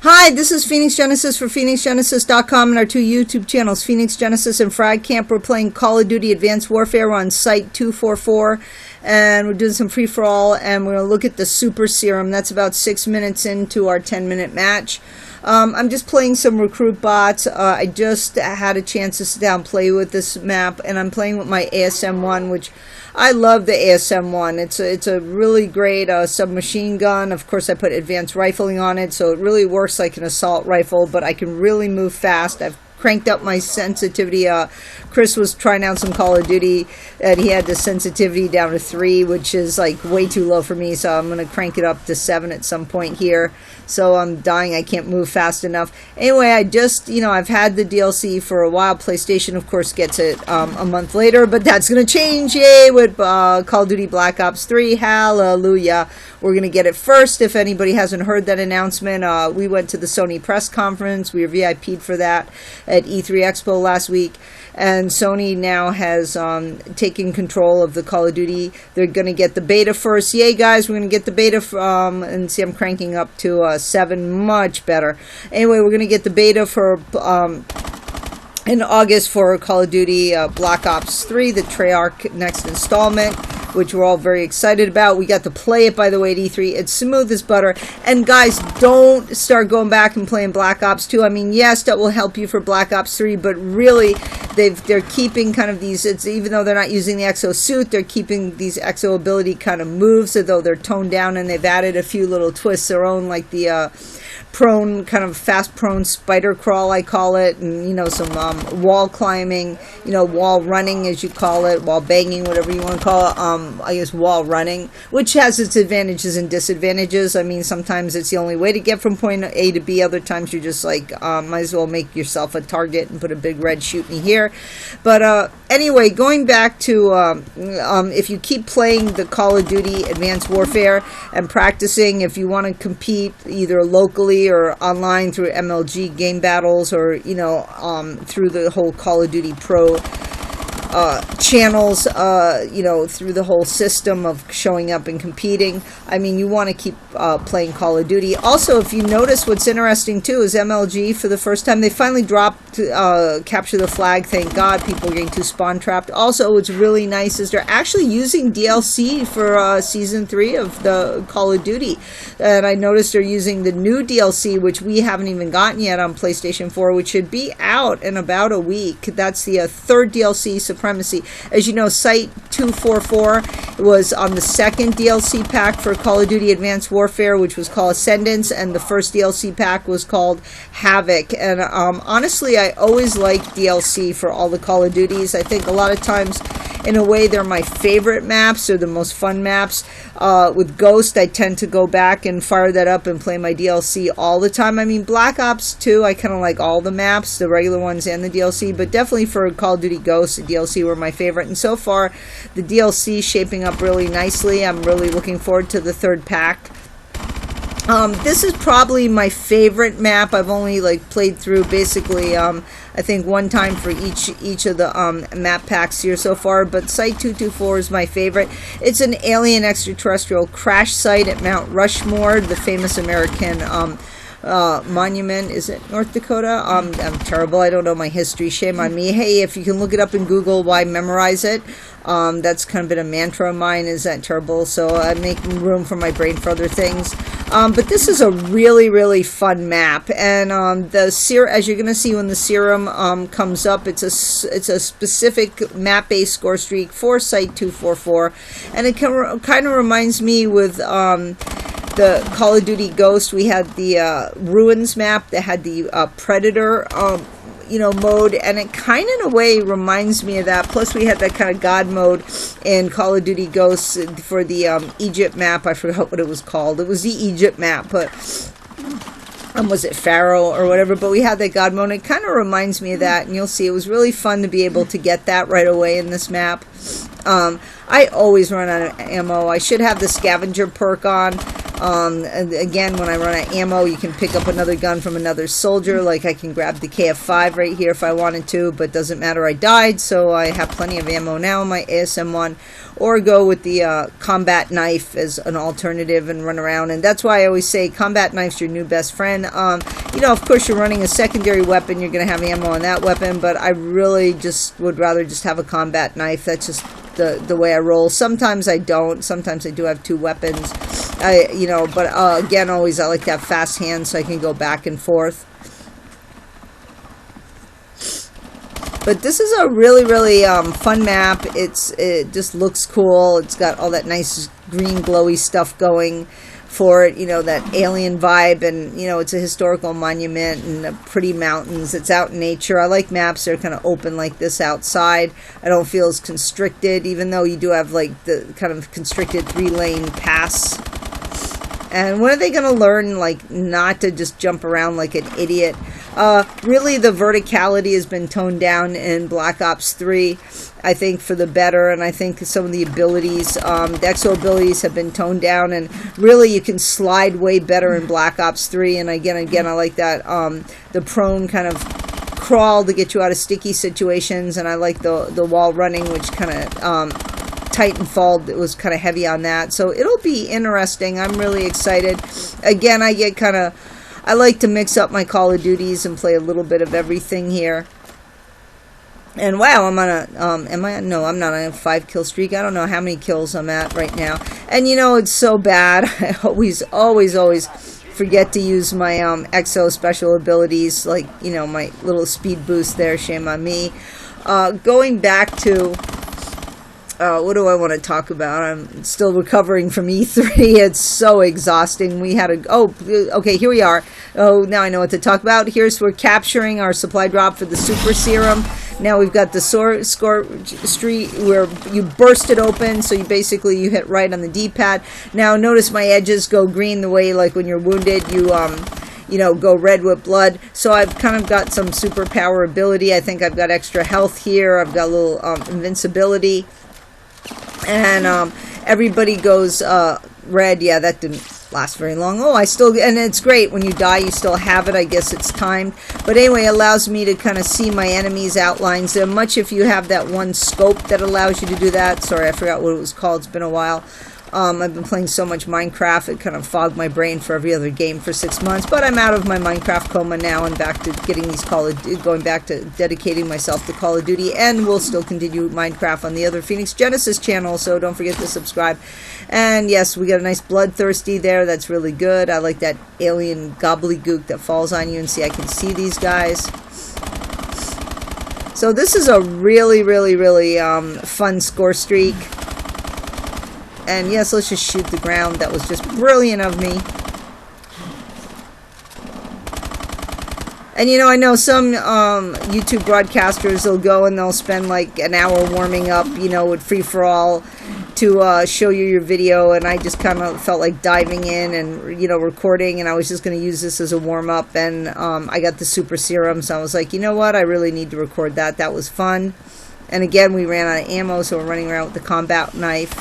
Hi, this is Phoenix Genesis for PhoenixGenesis.com and our two YouTube channels, Phoenix Genesis and Fragcamp. We're playing Call of Duty Advanced Warfare on Site 244, and we're doing some free-for-all, and we're going to look at the Super Serum. That's about 6 minutes into our 10-minute match. I'm just playing some recruit bots. I just had a chance to sit down and play with this map, and I'm playing with my ASM-1, which I love the ASM-1. It's a really great submachine gun. Of course, I put advanced rifling on it, so it really works like an assault rifle, but I can really move fast. I've cranked up my sensitivity. Chris was trying out some Call of Duty, and he had the sensitivity down to 3, which is like way too low for me, so I'm going to crank it up to 7 at some point here. So I'm dying. I can't move fast enough. Anyway, I just, I've had the DLC for a while. PlayStation, of course, gets it a month later, but that's going to change, yay, with Call of Duty Black Ops 3. Hallelujah. We're going to get it first. If anybody hasn't heard that announcement, we went to the Sony press conference. We were VIP'd for that at E3 Expo last week, and Sony now has taken control of the Call of Duty. They're going to get the beta first. Yay, guys, we're going to get the beta, and see, I'm cranking up to 7, much better. Anyway, we're going to get the beta for in August for Call of Duty Black Ops 3, the Treyarch next installment, which we're all very excited about. We got to play it, by the way, at E3. It's smooth as butter. And guys, don't start going back and playing Black Ops 2. I mean, yes, that will help you for Black Ops 3, but really, they're keeping kind of these, even though they're not using the exo suit, they're keeping these exo ability kind of moves, although they're toned down, and they've added a few little twists their own, like the prone, kind of fast prone spider crawl, I call it, and some wall climbing, wall running, as you call it, wall banging, whatever you want to call it. I guess wall running, which has its advantages and disadvantages. I mean, sometimes it's the only way to get from point A to B. Other times you're just like, might as well make yourself a target and put a big red shoot me here. But anyway, going back to if you keep playing the Call of Duty Advanced Warfare and practicing, if you want to compete either locally or online through MLG game battles, or through the whole Call of Duty Pro channels, through the whole system of showing up and competing. I mean, you want to keep playing Call of Duty. Also, if you notice, what's interesting too is MLG, for the first time, they finally dropped Capture the Flag. Thank God, people are getting too spawn trapped. Also, what's really nice is they're actually using DLC for Season 3 of the Call of Duty. And I noticed they're using the new DLC, which we haven't even gotten yet on PlayStation 4, which should be out in about a week. That's the third DLC, Supremacy. As you know, Site 244 was on the second DLC pack for Call of Duty Advanced Warfare, which was called Ascendance, and the first DLC pack was called Havoc. And honestly, I always like DLC for all the Call of Duties. I think a lot of times, in a way, they're my favorite maps, or the most fun maps. With Ghost, I tend to go back and fire that up and play my DLC all the time. I mean, Black Ops 2, I kind of like all the maps, the regular ones and the DLC, but definitely for Call of Duty Ghost, the DLC were my favorite. And so far, the DLC is shaping up really nicely. I'm really looking forward to the third pack. This is probably my favorite map. I've only played through basically I think one time for each of the map packs here so far, but Site 224 is my favorite. It's an alien extraterrestrial crash site at Mount Rushmore, the famous American monument. Is it North Dakota? I'm terrible. I don't know my history. Shame on me. Hey, if you can look it up in Google, why memorize it? That's kind of been a mantra of mine. Is that terrible? So I make room for my brain for other things. But this is a really, really fun map, and the Serum, as you're going to see when the Serum comes up, it's a specific map-based score streak for Site 244, and it kind of reminds me with the Call of Duty Ghost. We had the Ruins map that had the Predator mode, and it kind of in a way reminds me of that. Plus we had that kind of God mode in Call of Duty Ghosts for the Egypt map. I forgot what it was called. It was the Egypt map, but was it Pharaoh or whatever, but we had that God mode. It kind of reminds me of that, and you'll see it was really fun to be able to get that right away in this map. I always run out of ammo. I should have the scavenger perk on, And again, when I run out of ammo, you can pick up another gun from another soldier. Like I can grab the KF5 right here if I wanted to, but doesn't matter, I died, so I have plenty of ammo now in my ASM1. Or go with the combat knife as an alternative and run around. And that's why I always say combat knife's your new best friend. You know, of course, you're running a secondary weapon, you're going to have ammo on that weapon, but I really just would rather just have a combat knife. That's just the way I roll. Sometimes I don't. Sometimes I do have two weapons. You know, but again, always I like to have fast hands so I can go back and forth. But this is a really, really fun map. It just looks cool. It's got all that nice green glowy stuff going for it. You know, that alien vibe, and you know, it's a historical monument and the pretty mountains. It's out in nature. I like maps that are kind of open like this outside. I don't feel as constricted, even though you do have like the kind of constricted 3-lane pass. And when are they going to learn, like, not to just jump around like an idiot? Really, the verticality has been toned down in Black Ops 3, I think, for the better. And I think some of the abilities, the exo abilities have been toned down. And really, you can slide way better in Black Ops 3. And again, I like that, the prone kind of crawl to get you out of sticky situations. And I like the wall running, which kind of... Titanfall, it was kind of heavy on that, so it'll be interesting. I'm really excited. Again, I like to mix up my Call of Duties and play a little bit of everything here. And wow, I'm on a no, I'm not on a 5-kill streak. I don't know how many kills I'm at right now. And you know, it's so bad. I always forget to use my exo special abilities, like, you know, my little speed boost there. Shame on me. Going back to what do I want to talk about? I'm still recovering from E3. It's so exhausting. We had okay, here we are. Oh, now I know what to talk about. We're capturing our supply drop for the Super Serum. Now we've got the Scorestreak where you burst it open, so you hit right on the D-pad. Now notice my edges go green the way, like when you're wounded, you know, go red with blood. So I've kind of got some superpower ability. I think I've got extra health here. I've got a little invincibility. And everybody goes red. Yeah, that didn't last very long. Oh, and it's great when you die, you still have it. I guess it's timed. But anyway, it allows me to kind of see my enemies' outlines. Much if you have that one scope that allows you to do that. Sorry, I forgot what it was called. It's been a while. I've been playing so much Minecraft, it kind of fogged my brain for every other game for 6 months. But I'm out of my Minecraft coma now and back to getting these going back to dedicating myself to Call of Duty. And we'll still continue Minecraft on the other Phoenix Genesis channel, so don't forget to subscribe. And yes, we got a nice bloodthirsty there. That's really good. I like that alien gobbledygook that falls on you, and see, I can see these guys. So this is a really, really, really fun score streak. And yes, let's just shoot the ground. That was just brilliant of me. And you know, I know some YouTube broadcasters will go and they'll spend like an hour warming up, you know, with free-for-all to show you your video. And I just kind of felt like diving in and, you know, recording. And I was just going to use this as a warm-up. And I got the Super Serum. So I was like, you know what? I really need to record that. That was fun. And again, we ran out of ammo, so we're running around with the combat knife.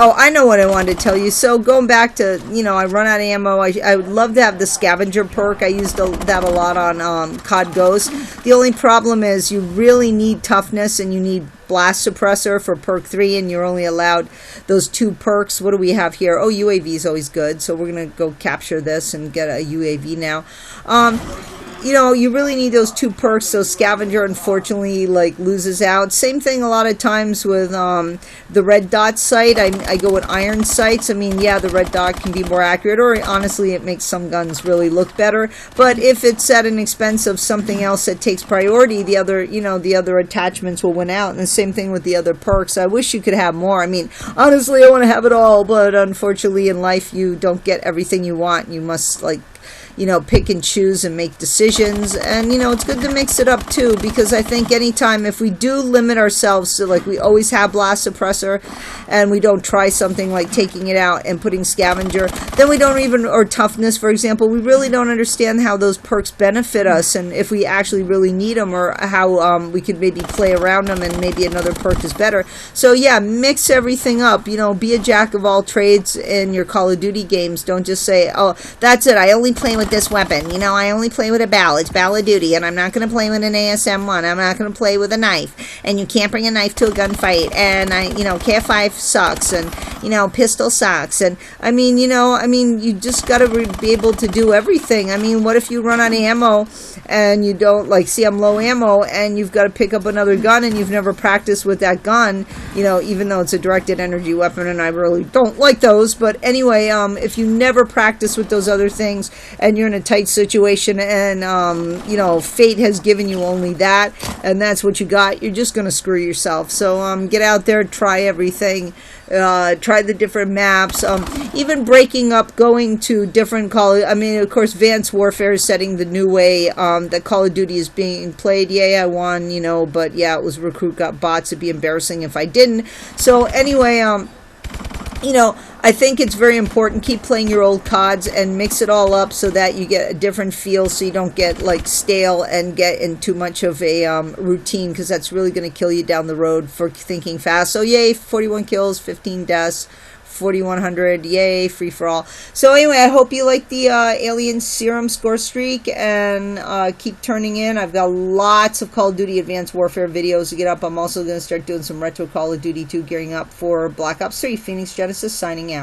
Oh, I know what I wanted to tell you. So going back to, you know, I run out of ammo. I would love to have the scavenger perk. I used that a lot on COD Ghost. The only problem is you really need toughness and you need blast suppressor for perk 3, and you're only allowed those 2 perks. What do we have here? Oh, UAV is always good. So we're going to go capture this and get a UAV now. You know, you really need those 2 perks, so scavenger unfortunately like loses out. Same thing a lot of times with the red dot sight. I go with iron sights. I mean, yeah, the red dot can be more accurate, or honestly it makes some guns really look better. But if it's at an expense of something else that takes priority, the other attachments will win out. And the same thing with the other perks. I wish you could have more. I mean, honestly, I want to have it all, but unfortunately in life you don't get everything you want. You must, like, you know, pick and choose and make decisions. And, you know, it's good to mix it up too, because I think anytime if we do limit ourselves to, like, we always have blast suppressor and we don't try something like taking it out and putting scavenger, then we don't even, or toughness, for example, we really don't understand how those perks benefit us and if we actually really need them, or how we could maybe play around them and maybe another perk is better. So yeah, mix everything up, you know, be a jack of all trades in your Call of Duty games. Don't just say, oh, that's it, I only play with this weapon, you know, I only play with a BAL, it's Ball of Duty, and I'm not going to play with an ASM-1, I'm not going to play with a knife, and you can't bring a knife to a gunfight, and you know, KF5 sucks, and, you know, pistol sucks, and I mean, you know, I mean, you just got to be able to do everything. I mean, what if you run out of ammo and you don't, like, see I'm low ammo, and you've got to pick up another gun and you've never practiced with that gun, you know, even though it's a directed energy weapon, and I really don't like those, but anyway, if you never practice with those other things and you're in a tight situation and, you know, fate has given you only that and that's what you got, you're just going to screw yourself. So get out there, try everything, try the different maps, even breaking up, going to different I mean, of course, Advanced Warfare is setting the new way that Call of Duty is being played. Yay, I won, you know, but yeah, it was recruit got bots. It'd be embarrassing if I didn't. So anyway, you know, I think it's very important, keep playing your old CODs and mix it all up so that you get a different feel, so you don't get like stale and get in too much of a routine, because that's really going to kill you down the road for thinking fast. So yay, 41 kills, 15 deaths, 4,100, yay, free for all. So anyway, I hope you like the Alien Serum Scorestreak, and keep turning in. I've got lots of Call of Duty Advanced Warfare videos to get up. I'm also going to start doing some retro Call of Duty 2, gearing up for Black Ops 3. Phoenix Genesis signing out.